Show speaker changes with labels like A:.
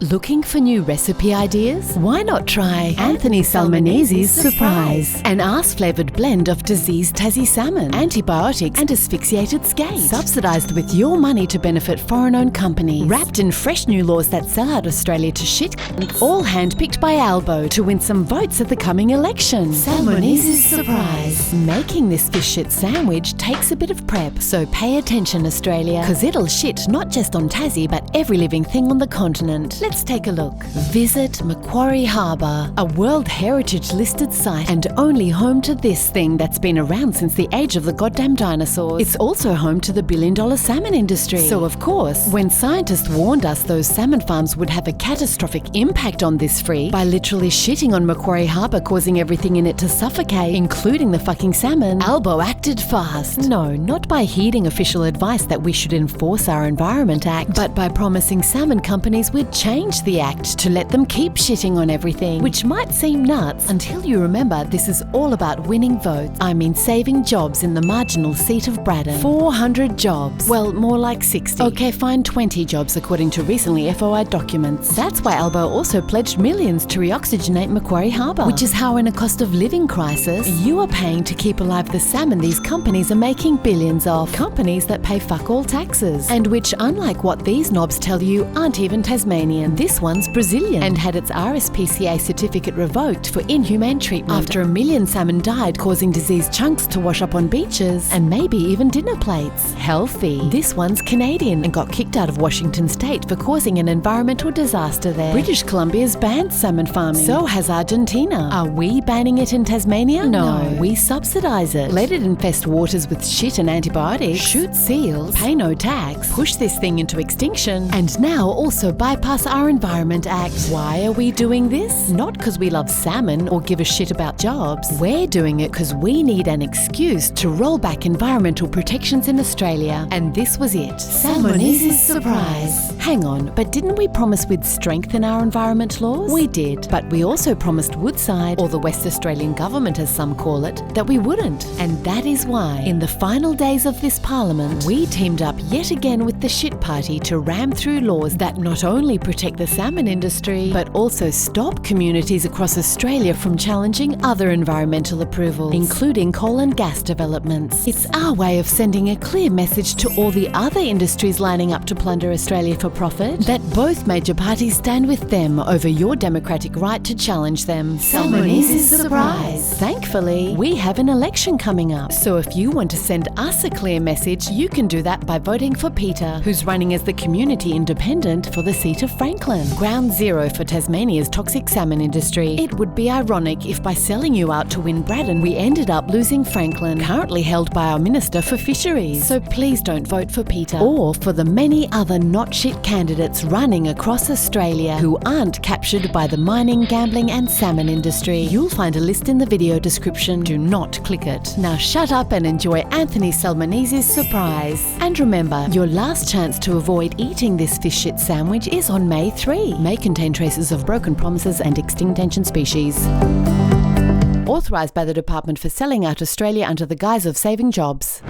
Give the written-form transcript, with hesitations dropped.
A: Looking for new recipe ideas? Why not try Anthony Salmonese's Surprise, an arse-flavoured blend of diseased Tassie salmon, antibiotics and asphyxiated skate, subsidised with your money to benefit foreign-owned companies, wrapped in fresh new laws that sell out Australia to shit, all hand-picked by Albo to win some votes at the coming election. Salmonese's Surprise. Making this fish shit sandwich takes a bit of prep, so pay attention, Australia, cause it'll shit not just on Tassie but every living thing on the continent. Let's take a look. Visit Macquarie Harbour, a World Heritage listed site and only home to this thing that's been around since the age of the goddamn dinosaurs. It's also home to the billion-dollar salmon industry. So of course, when scientists warned us those salmon farms would have a catastrophic impact on this freak by literally shitting on Macquarie Harbour, causing everything in it to suffocate, including the fucking salmon, Albo acted fast. No, not by heeding official advice that we should enforce our Environment Act, but by promising salmon companies we'd change the act to let them keep shitting on everything, which might seem nuts until you remember this is all about winning votes. I mean saving jobs in the marginal seat of Braddon. 400 jobs. Well, more like 60. Okay, fine, 20 jobs according to recently FOI documents. That's why Albo also pledged millions to reoxygenate Macquarie Harbour, which is how in a cost of living crisis, you are paying to keep alive the salmon these companies are making billions of. Companies that pay fuck all taxes, and which, unlike what these knobs tell you, aren't even Tasmanian. This one's Brazilian and had its RSPCA certificate revoked for inhumane treatment after 1 million salmon died, causing diseased chunks to wash up on beaches and maybe even dinner plates. Healthy. This one's Canadian and got kicked out of Washington state for causing an environmental disaster there. British Columbia's banned salmon farming. So has Argentina. Are we banning it in Tasmania? No. We subsidise it. Let it infest waters with shit and antibiotics, shoot seals, pay no tax, push this thing into extinction, and now also bypass our Environment Act. Why are we doing this? Not because we love salmon or give a shit about jobs. We're doing it because we need an excuse to roll back environmental protections in Australia. And this was it. Salmonese's Surprise. Hang on, but didn't we promise we'd strengthen our environment laws? We did, but we also promised Woodside, or the West Australian government as some call it, that we wouldn't. And that is why, in the final days of this parliament, we teamed up yet again with the shit party to ram through laws that not only protect the salmon industry, but also stop communities across Australia from challenging other environmental approvals, including coal and gas developments. It's our way of sending a clear message to all the other industries lining up to plunder Australia for profit that both major parties stand with them over your democratic right to challenge them. Salmonese's Surprise. Thankfully, we have an election coming up, so if you want to send us a clear message, you can do that by voting for Peter, who's running as the community independent for the seat of Franklin, ground zero for Tasmania's toxic salmon industry. It would be ironic if by selling you out to win Braddon, we ended up losing Franklin, currently held by our Minister for Fisheries. So please don't vote for Peter, or for the many other not shit candidates running across Australia who aren't captured by the mining, gambling and salmon industry. You'll find a list in the video description. Do not click it. Now shut up and enjoy Anthony Salmonese's Surprise. And remember, your last chance to avoid eating this fish shit sandwich is on May 3. May contain traces of broken promises and extinct ancient species. Authorised by the Department for Selling Out Australia under the guise of saving jobs.